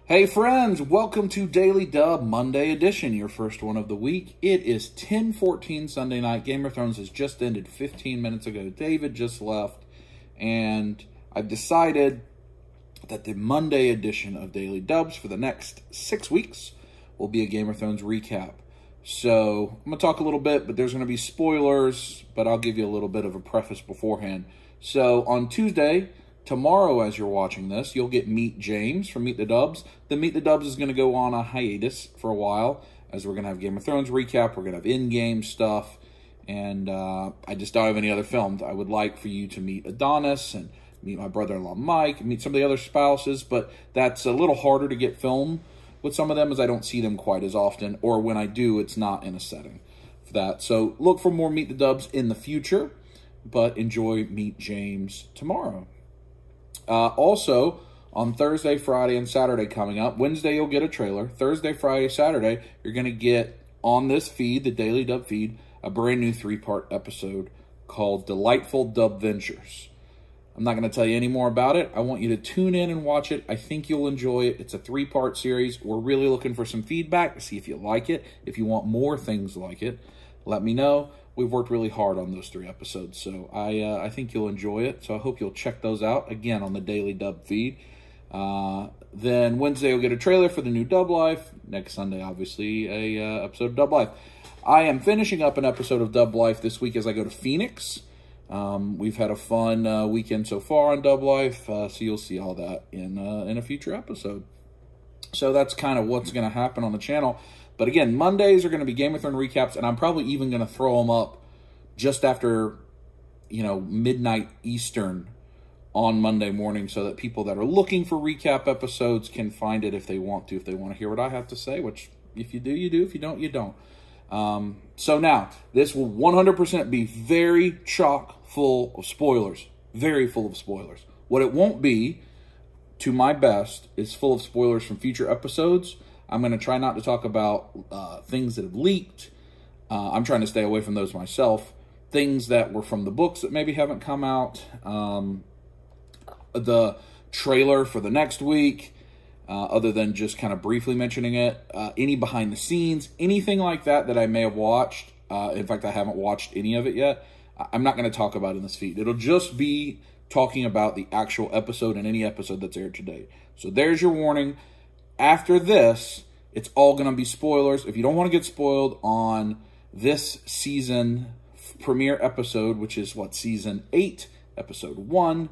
Hey friends, welcome to Daily Dub Monday edition, your first one of the week. It is 10:14 Sunday night. Game of Thrones has just ended 15 minutes ago. David just left, and I've decided that the Monday edition of Daily Dubs for the next 6 weeks will be a Game of Thrones recap. So I'm going to talk a little bit, but there's going to be spoilers, but I'll give you a little bit of a preface beforehand. So on Tuesday, tomorrow, as you're watching this, you'll get Meet James from Meet the Dubs. The Meet the Dubs is going to go on a hiatus for a while, as we're going to have Game of Thrones recap. We're going to have in-game stuff, and I just don't have any other films. I would like for you to meet Adonis and meet my brother-in-law Mike, and meet some of the other spouses, but that's a little harder to get film with some of them, as I don't see them quite as often, or when I do, it's not in a setting for that. So look for more Meet the Dubs in the future, but enjoy Meet James tomorrow. Also, on Thursday, Friday, and Saturday coming up, Wednesday you'll get a trailer. Thursday, Friday, Saturday, you're going to get on this feed, the Daily Dub feed, a brand new 3-part episode called Delightful Dub Ventures. I'm not going to tell you any more about it. I want you to tune in and watch it. I think you'll enjoy it. It's a 3-part series. We're really looking for some feedback to see if you like it. If you want more things like it, let me know. We've worked really hard on those 3 episodes, so I think you'll enjoy it. So I hope you'll check those out, again, on the Daily Dub feed. Then Wednesday, you'll get a trailer for the new Dub Life. Next Sunday, obviously, a episode of Dub Life. I am finishing up an episode of Dub Life this week as I go to Phoenix. We've had a fun weekend so far on Dub Life, so you'll see all that in a future episode. So that's kind of what's going to happen on the channel. But again, Mondays are going to be Game of Thrones recaps, and I'm probably even going to throw them up just after, midnight Eastern on Monday morning, so that people that are looking for recap episodes can find it if they want to. If they want to hear what I have to say, which if you do, you do. If you don't, you don't. So now, this will 100% be very chock full of spoilers. Very full of spoilers. What it won't be, to my best, is full of spoilers from future episodes. I'm going to try not to talk about things that have leaked. I'm trying to stay away from those myself. Things that were from the books that maybe haven't come out. The trailer for the next week, other than just kind of briefly mentioning it. Any behind the scenes, anything like that that I may have watched. In fact, I haven't watched any of it yet. I'm not going to talk about in this feed. It'll just be talking about the actual episode and any episode that's aired today. So there's your warning. After this, it's all going to be spoilers. If you don't want to get spoiled on this season premiere episode, which is what, season 8, episode 1,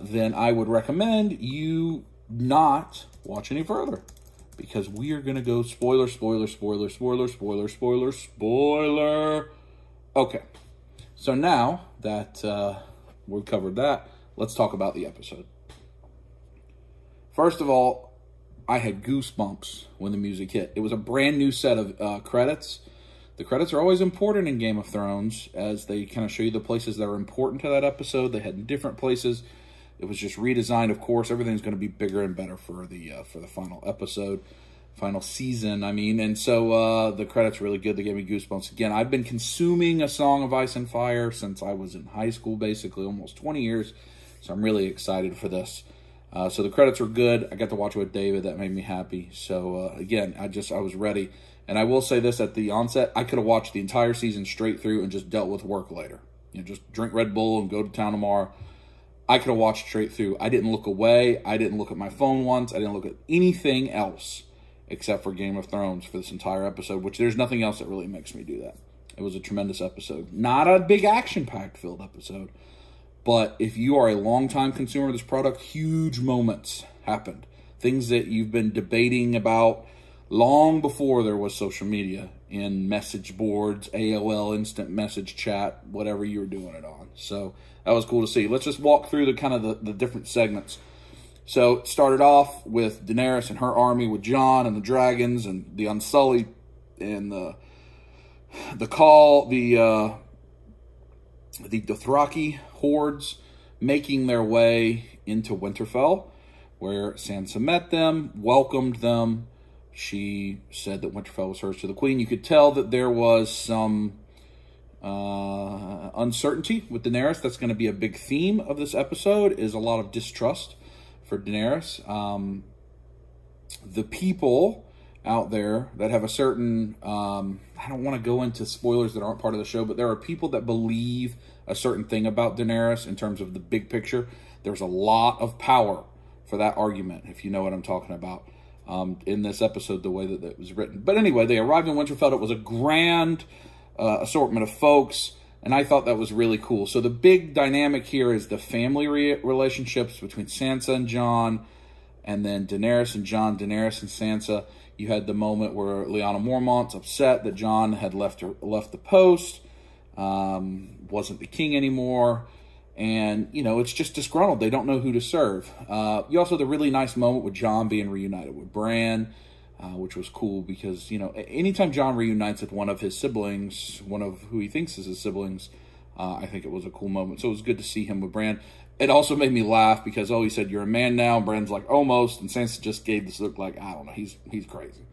then I would recommend you not watch any further, because we are going to go spoiler, spoiler, spoiler, spoiler, spoiler, spoiler, spoiler. Okay, so now that we've covered that, let's talk about the episode. First of all, I had goosebumps when the music hit. It was a brand new set of credits. The credits are always important in Game of Thrones, as they kind of show you the places that are important to that episode. They had different places. It was just redesigned, of course. Everything's going to be bigger and better for the final episode, final season, I mean. And so the credits are really good. They gave me goosebumps. Again, I've been consuming A Song of Ice and Fire since I was in high school, basically, almost 20 years. So I'm really excited for this. So the credits were good. I got to watch it with David. That made me happy. So, again, I was ready. And I will say this at the onset. I could have watched the entire season straight through and just dealt with work later. Just drink Red Bull and go to town tomorrow. I could have watched straight through. I didn't look away. I didn't look at my phone once. I didn't look at anything else except for Game of Thrones for this entire episode, which there's nothing else that really makes me do that. It was a tremendous episode. Not a big action-packed filled episode. But if you are a long-time consumer of this product, huge moments happened. Things that you've been debating about long before there was social media, in message boards, AOL, instant message chat, whatever you were doing it on. So that was cool to see. Let's just walk through the different segments. So it started off with Daenerys and her army, with Jon and the dragons and the Unsullied and the Dothraki hordes making their way into Winterfell, where Sansa met them, welcomed them. She said that Winterfell was hers to the queen. You could tell that there was some uncertainty with Daenerys. That's going to be a big theme of this episode, is a lot of distrust for Daenerys. the people out there that have a certain, I don't want to go into spoilers that aren't part of the show, but there are people that believe a certain thing about Daenerys in terms of the big picture. There's a lot of power for that argument, if you know what I'm talking about, in this episode, the way that it was written. But anyway, they arrived in Winterfell. It was a grand assortment of folks, and I thought that was really cool. So the big dynamic here is the family relationships between Sansa and Jon, and then Daenerys and Jon, Daenerys and Sansa. You had the moment where Lyanna Mormont's upset that Jon had left the post, wasn't the king anymore. And, you know, it's just disgruntled. They don't know who to serve. You also had the really nice moment with Jon being reunited with Bran, which was cool because, you know, anytime Jon reunites with one of his siblings, one of who he thinks is his siblings, I think it was a cool moment. So it was good to see him with Bran. It also made me laugh because, oh, he said, "You're a man now." And Bran's like, "Almost." And Sansa just gave this look like, I don't know, he's crazy.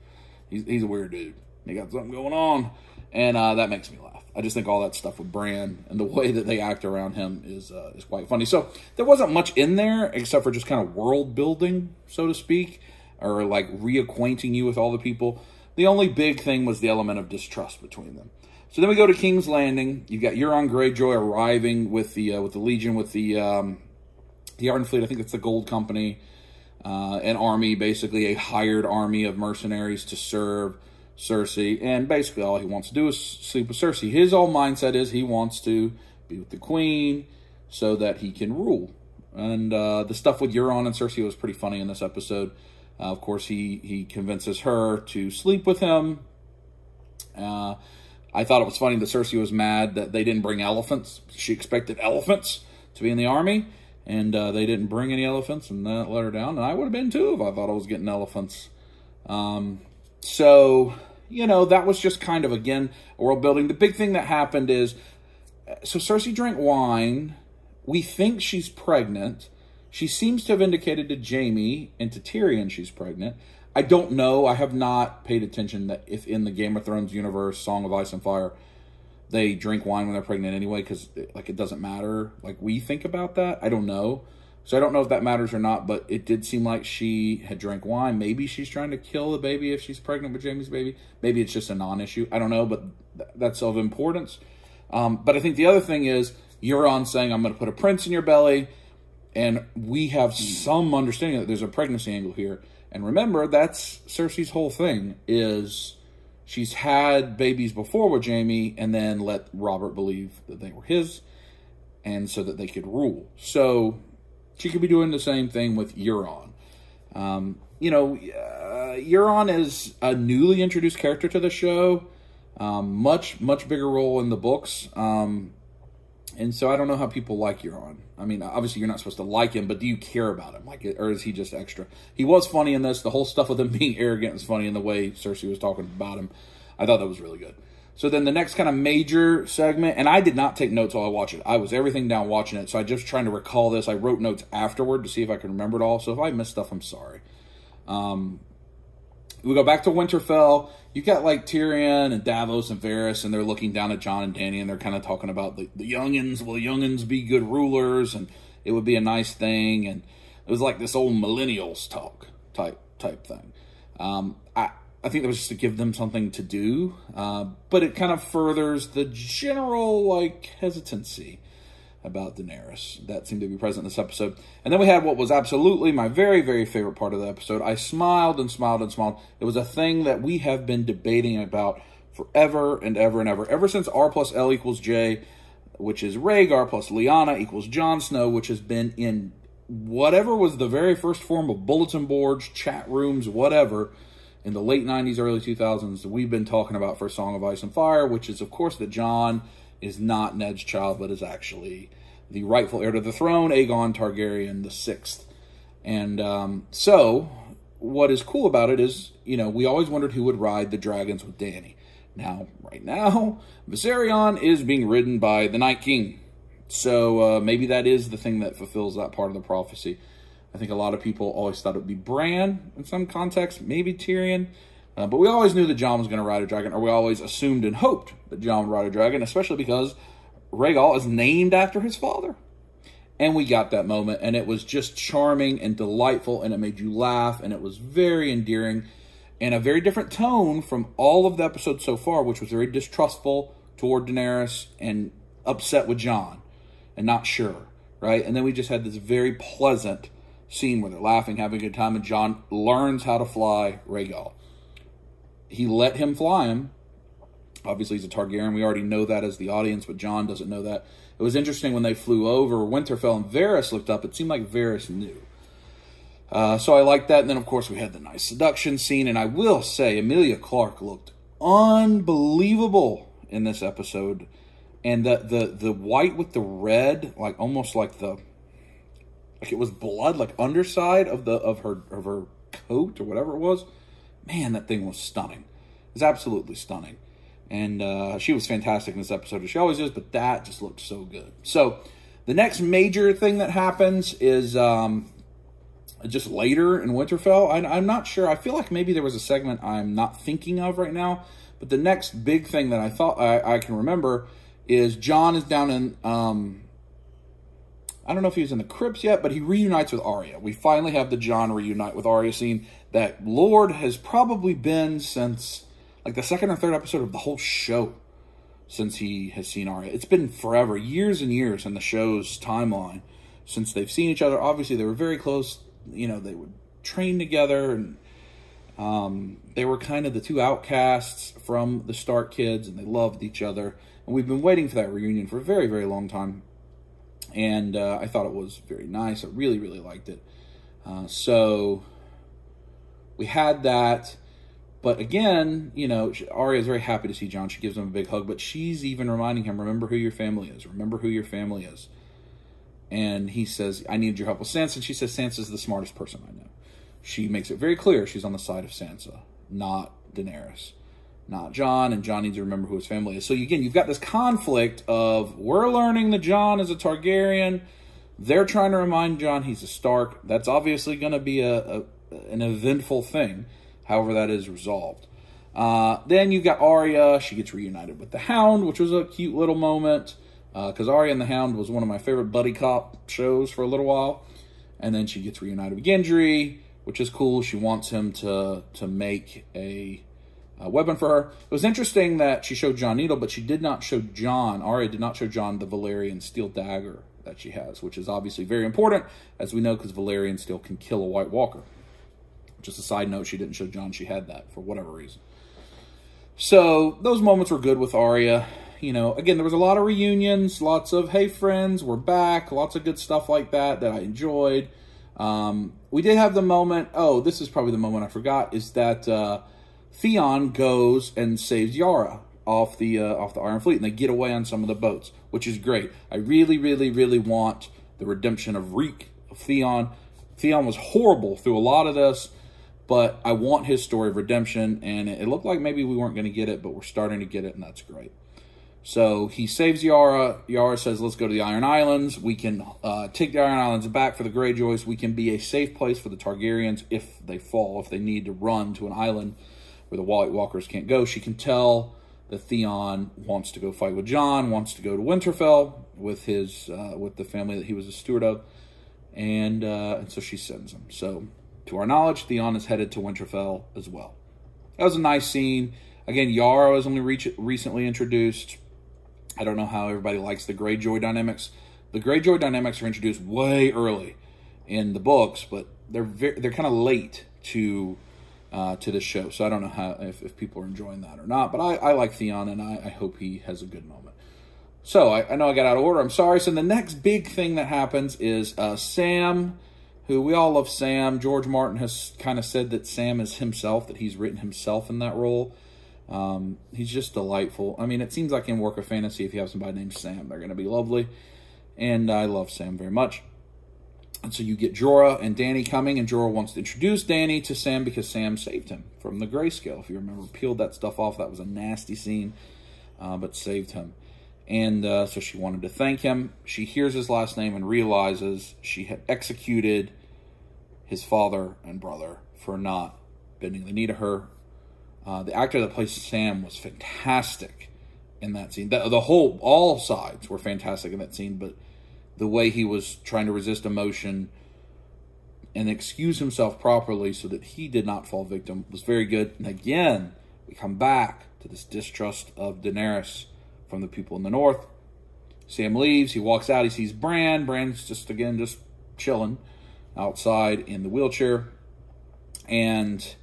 He's a weird dude. He got something going on. And that makes me laugh. I just think all that stuff with Bran and the way that they act around him is quite funny. So there wasn't much in there except for just kind of world building, so to speak, or like reacquainting you with all the people. The only big thing was the element of distrust between them. So then we go to King's Landing. You've got Euron Greyjoy arriving with the Legion, with the Iron Fleet. I think it's the Gold Company, an army, basically a hired army of mercenaries to serve Cersei. And basically all he wants to do is sleep with Cersei. His whole mindset is he wants to be with the Queen so that he can rule. And the stuff with Euron and Cersei was pretty funny in this episode. Of course, he convinces her to sleep with him. I thought it was funny that Cersei was mad that they didn't bring elephants. She expected elephants to be in the army, and they didn't bring any elephants, and that let her down. And I would have been too if I thought I was getting elephants. So, you know, that was just kind of, again, world building. The big thing that happened is, so Cersei drank wine. We think she's pregnant. She seems to have indicated to Jaime and to Tyrion she's pregnant. I don't know. I have not paid attention that if in the Game of Thrones universe, Song of Ice and Fire, they drink wine when they're pregnant anyway, because like it doesn't matter. Like we think about that. I don't know. So I don't know if that matters or not, but it did seem like she had drank wine. Maybe she's trying to kill the baby if she's pregnant with Jaime's baby. Maybe it's just a non-issue. I don't know, but that's of importance. But I think the other thing is Euron saying, "I'm going to put a prince in your belly." And we have some understanding that there's a pregnancy angle here. And remember, that's Cersei's whole thing, is she's had babies before with Jaime and then let Robert believe that they were his, and so that they could rule. So she could be doing the same thing with Euron. You know, Euron is a newly introduced character to the show. Much bigger role in the books. And so I don't know how people like Euron. I mean, obviously you're not supposed to like him, but do you care about him? Like, or is he just extra? He was funny in this. The whole stuff with him being arrogant was funny, in the way Cersei was talking about him. I thought that was really good. So then the next kind of major segment, and I did not take notes while I watched it. I was everything down watching it, so I just trying to recall this. I wrote notes afterward to see if I could remember it all. So if I missed stuff, I'm sorry. We go back to Winterfell. You've got like Tyrion and Davos and Varys, and they're looking down at Jon and Dany, and they're kind of talking about the youngins. Will youngins be good rulers? And it would be a nice thing. And it was like this old millennials talk type thing. I think that was just to give them something to do, but it kind of furthers the general like hesitancy about Daenerys that seemed to be present in this episode. And then we had what was absolutely my very, very favorite part of the episode. I smiled and smiled and smiled. It was a thing that we have been debating about forever and ever and ever. Ever since R plus L equals J, which is Rhaegar plus Lyanna equals Jon Snow, which has been in whatever was the very first form of bulletin boards, chat rooms, whatever, in the late 90s, early 2000s, we've been talking about for Song of Ice and Fire, which is, of course, that Jon is not Ned's child, but is actually the rightful heir to the throne, Aegon Targaryen the Sixth. And so, what is cool about it is, you know, we always wondered who would ride the dragons with Dany. Now, right now, Viserion is being ridden by the Night King. So, maybe that is the thing that fulfills that part of the prophecy. I think a lot of people always thought it would be Bran in some context, maybe Tyrion. But we always knew that Jon was going to ride a dragon, or we always assumed and hoped that Jon would ride a dragon, especially because Rhaegal is named after his father. And we got that moment, and it was just charming and delightful, and it made you laugh, and it was very endearing, and a very different tone from all of the episodes so far, which was very distrustful toward Daenerys and upset with Jon and not sure, right? And then we just had this very pleasant scene where they're laughing, having a good time, and Jon learns how to fly Rhaegal. He let him fly him. Obviously, he's a Targaryen. We already know that as the audience, but Jon doesn't know that. It was interesting when they flew over Winterfell and Varys looked up. It seemed like Varys knew. So I liked that. And then, of course, we had the nice seduction scene. And I will say, Emilia Clarke looked unbelievable in this episode. And the white with the red, like almost like it was blood, like underside of her coat or whatever it was. Man, that thing was stunning. It was absolutely stunning. And she was fantastic in this episode, as she always is, but that just looked so good. So the next major thing that happens is just later in Winterfell. I'm not sure. I feel like maybe there was a segment I'm not thinking of right now. But the next big thing that I thought I can remember is Jon is down in, I don't know if he was in the crypts yet, but he reunites with Arya. We finally have the Jon reunite with Arya scene that Lord has probably been since like the second or third episode of the whole show since he has seen Arya. It's been forever, years and years in the show's timeline since they've seen each other. Obviously, they were very close. You know, they would train together, and they were kind of the two outcasts from the Stark kids, and they loved each other. And we've been waiting for that reunion for a very, very long time. And I thought it was very nice. I really, really liked it. So we had that. But again, you know, Arya is very happy to see Jon. She gives him a big hug, but she's even reminding him, remember who your family is. Remember who your family is. And he says, I need your help with Sansa. And she says, Sansa's the smartest person I know. She makes it very clear she's on the side of Sansa, not Daenerys, not Jon. And Jon needs to remember who his family is. So again, you've got this conflict of, we're learning that Jon is a Targaryen. They're trying to remind Jon he's a Stark. That's obviously going to be an eventful thing. However, that is resolved. Then you've got Arya. She gets reunited with the Hound, which was a cute little moment. Because Arya and the Hound was one of my favorite buddy cop shows for a little while. And then she gets reunited with Gendry, which is cool. She wants him to make a weapon for her. It was interesting that she showed Jon Needle, but she did not show Jon. Arya did not show Jon the Valyrian steel dagger that she has, which is obviously very important, as we know, because Valyrian steel can kill a White Walker. Just a side note, she didn't show Jon she had that for whatever reason. So those moments were good with Arya. You know, again, there was a lot of reunions, lots of, hey, friends, we're back, lots of good stuff like that I enjoyed. We did have the moment, oh, this is probably the moment I forgot, is that Theon goes and saves Yara off the Iron Fleet, and they get away on some of the boats, which is great. I really, really, really want the redemption of Reek, of Theon. Theon was horrible through a lot of this, but I want his story of redemption, and it looked like maybe we weren't going to get it, but we're starting to get it, and that's great. So he saves Yara. Yara says, let's go to the Iron Islands. We can take the Iron Islands back for the Greyjoys. We can be a safe place for the Targaryens if they fall, if they need to run to an island where the White Walkers can't go. She can tell that Theon wants to go fight with Jon, wants to go to Winterfell with his with the family that he was a steward of, and so she sends him. So, to our knowledge, Theon is headed to Winterfell as well. That was a nice scene. Again, Yara was only recently introduced. I don't know how everybody likes the Greyjoy dynamics. The Greyjoy dynamics are introduced way early in the books, but they're kind of late to this show. So I don't know how if people are enjoying that or not. But I like Theon, and I hope he has a good moment. So I know I got out of order. I'm sorry. So the next big thing that happens is Sam, who we all love Sam. George Martin has kind of said that Sam is himself, that he's written himself in that role. He's just delightful. I mean, it seems like in Work of Fantasy, if you have somebody named Sam, they're going to be lovely. And I love Sam very much. And so you get Jorah and Dany coming, and Jorah wants to introduce Dany to Sam because Sam saved him from the grayscale. If you remember, peeled that stuff off. That was a nasty scene, but saved him. And so she wanted to thank him. She hears his last name and realizes she had executed his father and brother for not bending the knee to her. The actor that plays Sam was fantastic in that scene. All sides were fantastic in that scene, but the way he was trying to resist emotion and excuse himself properly so that he did not fall victim was very good. And again, we come back to this distrust of Daenerys from the people in the north. Sam leaves. He walks out. He sees Bran. Bran's just chilling outside in the wheelchair. And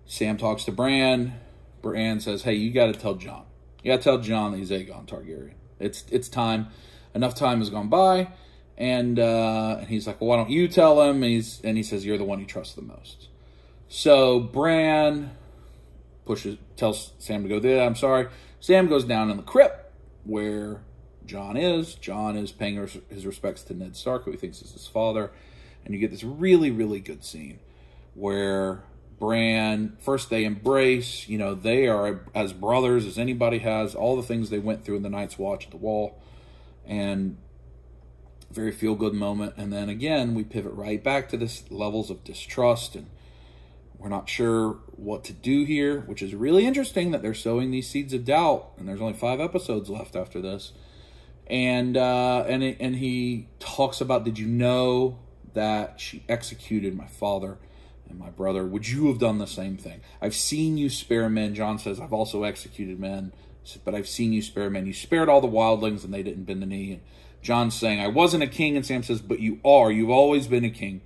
Sam talks to Bran. Bran says, hey, you got to tell Jon. You got to tell Jon that he's Aegon Targaryen. It's time. Enough time has gone by. And he's like, well, why don't you tell him? And he says, you're the one he trusts the most. So Bran tells Sam to go there. I'm sorry. Sam goes down in the crypt where Jon is. Jon is paying his respects to Ned Stark, who he thinks is his father. And you get this really, really good scene where Bran, first they embrace, you know, they are as brothers as anybody has, all the things they went through in the Night's Watch at the Wall. And very feel-good moment. And then again, we pivot right back to this levels of distrust, and we're not sure what to do here, which is really interesting that they're sowing these seeds of doubt, and there's only 5 episodes left after this. And he talks about, did you know that she executed my father and my brother? Would you have done the same thing? I've seen you spare men. Jon says, I've also executed men, but I've seen you spare men. You spared all the wildlings and they didn't bend the knee. And Jon's saying, I wasn't a king. And Sam says, but you are. You've always been a king.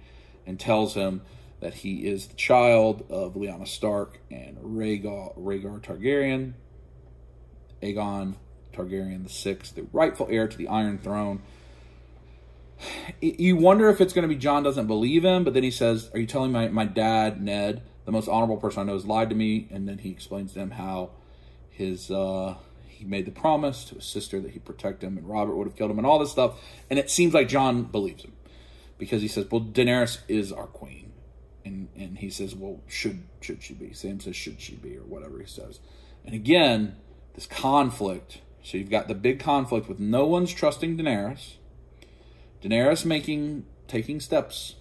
And tells him that he is the child of Lyanna Stark and Rhaegar Targaryen, Aegon Targaryen VI, the rightful heir to the Iron Throne. You wonder if it's going to be Jon doesn't believe him, but then he says, are you telling my dad, Ned, the most honorable person I know, has lied to me? And then he explains to him how he made the promise to his sister that he'd protect him and Robert would have killed him and all this stuff. And it seems like Jon believes him because he says, well, Daenerys is our queen. And he says, well, should she be? Sam says, should she be, or whatever he says. And again, this conflict. So you've got the big conflict with no one's trusting Daenerys. Daenerys taking steps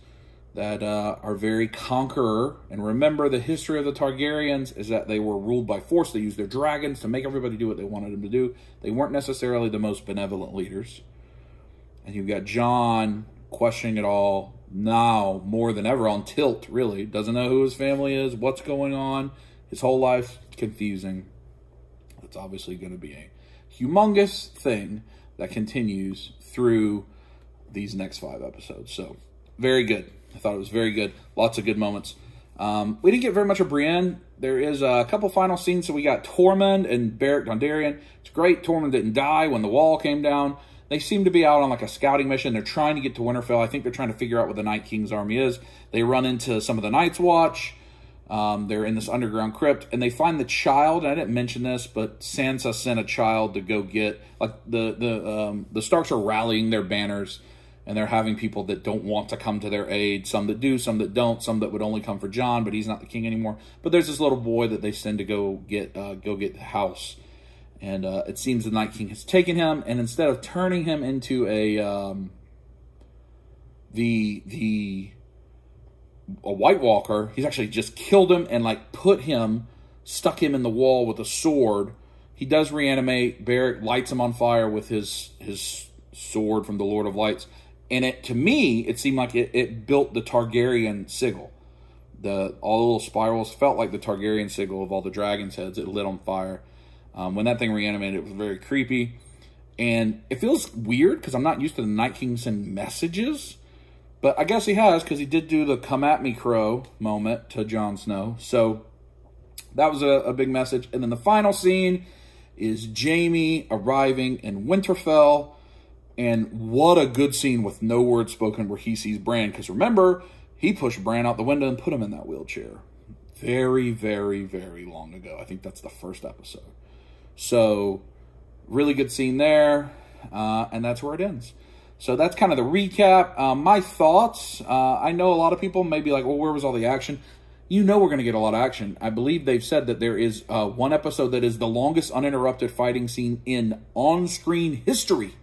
that are very conqueror. And remember, the history of the Targaryens is that they were ruled by force. They used their dragons to make everybody do what they wanted them to do. They weren't necessarily the most benevolent leaders. And you've got Jon questioning it all now more than ever, on tilt, really. Doesn't know who his family is, what's going on. His whole life confusing. It's obviously going to be a humongous thing that continues through these next 5 episodes. So, very good. I thought it was very good. Lots of good moments. We didn't get very much of Brienne. There is a couple final scenes. So we got Tormund and Beric Dondarrion. It's great. Tormund didn't die when the wall came down. They seem to be out on like a scouting mission. They're trying to get to Winterfell. I think they're trying to figure out what the Night King's army is. They run into some of the Night's Watch. They're in this underground crypt, and they find the child. And I didn't mention this, but Sansa sent a child to go get, like, the Starks are rallying their banners, and they're having people that don't want to come to their aid. Some that do, some that don't, some that would only come for Jon, but he's not the king anymore. But there's this little boy that they send to go get the house. And it seems the Night King has taken him, and instead of turning him into a White Walker, he's actually just killed him and like stuck him in the wall with a sword. He does reanimate. Beric lights him on fire with his sword from the Lord of Lights, and to me it seemed like it built the Targaryen sigil. All the little spirals felt like the Targaryen sigil of all the dragons' heads. It lit on fire. When that thing reanimated, it was very creepy. And it feels weird because I'm not used to the Night King send messages. But I guess he has, because he did do the come at me crow moment to Jon Snow. So that was a big message. And then the final scene is Jaime arriving in Winterfell. And what a good scene with no word spoken where he sees Bran. Because remember, he pushed Bran out the window and put him in that wheelchair. Very, very, very long ago. I think that's the first episode. So, really good scene there, and that's where it ends. So that's kind of the recap. My thoughts, I know a lot of people may be like, well, where was all the action? You know we're going to get a lot of action. I believe they've said that there is one episode that is the longest uninterrupted fighting scene in on-screen history.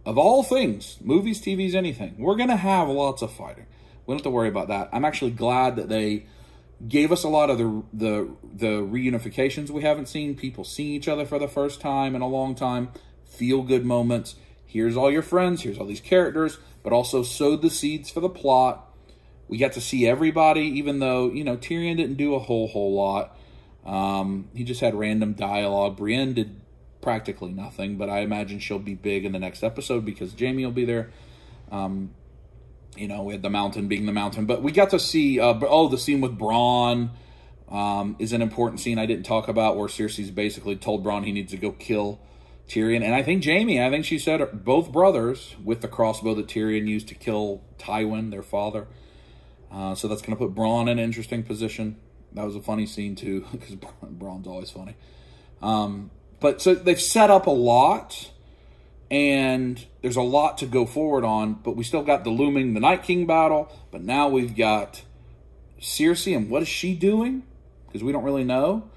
Of all things, movies, TVs, anything. We're going to have lots of fighting. We don't have to worry about that. I'm actually glad that they gave us a lot of the reunifications we haven't seen. People seeing each other for the first time in a long time. Feel-good moments. here's all your friends, here's all these characters, but also sowed the seeds for the plot. We got to see everybody, even though, you know, Tyrion didn't do a whole lot. He just had random dialogue. Brienne did practically nothing, but I imagine she'll be big in the next episode because Jaime will be there. You know, we had the mountain being the mountain, but we got to see, the scene with Bronn is an important scene I didn't talk about, where Cersei's basically told Bronn he needs to go kill Tyrion. And I think she said both brothers with the crossbow that Tyrion used to kill Tywin, their father. So that's going to put Bronn in an interesting position. That was a funny scene too, because Bronn's always funny. But so they've set up a lot, and there's a lot to go forward on, but we still got the Night King battle, but now we've got Cersei, and what is she doing? Because we don't really know.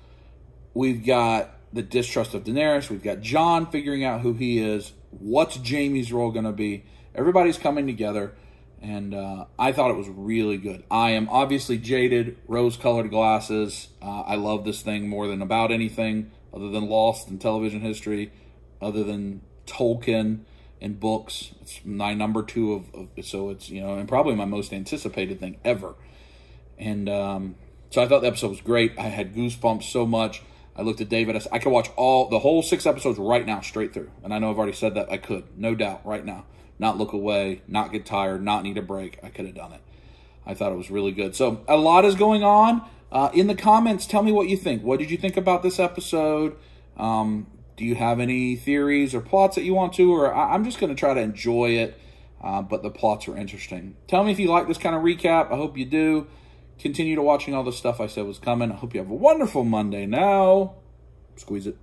We've got the distrust of Daenerys. We've got Jon figuring out who he is. What's Jaime's role going to be? Everybody's coming together, and I thought it was really good. I am obviously jaded, rose-colored glasses. I love this thing more than about anything other than Lost in television history, other than Tolkien and books. It's my number 2 so it's, you know, and probably my most anticipated thing ever. And so I thought the episode was great. I had goosebumps so much. I looked at David. I could watch the whole 6 episodes right now, straight through. And I know I've already said that. I could, no doubt, right now. Not look away, not get tired, not need a break. I could have done it. I thought it was really good. So a lot is going on. In the comments, tell me what you think. What did you think about this episode? Do you have any theories or plots that you want to? Or I'm just going to try to enjoy it, but the plots are interesting. Tell me if you like this kind of recap. I hope you do. Continue to watching all the stuff I said was coming. I hope you have a wonderful Monday now. Squeeze it.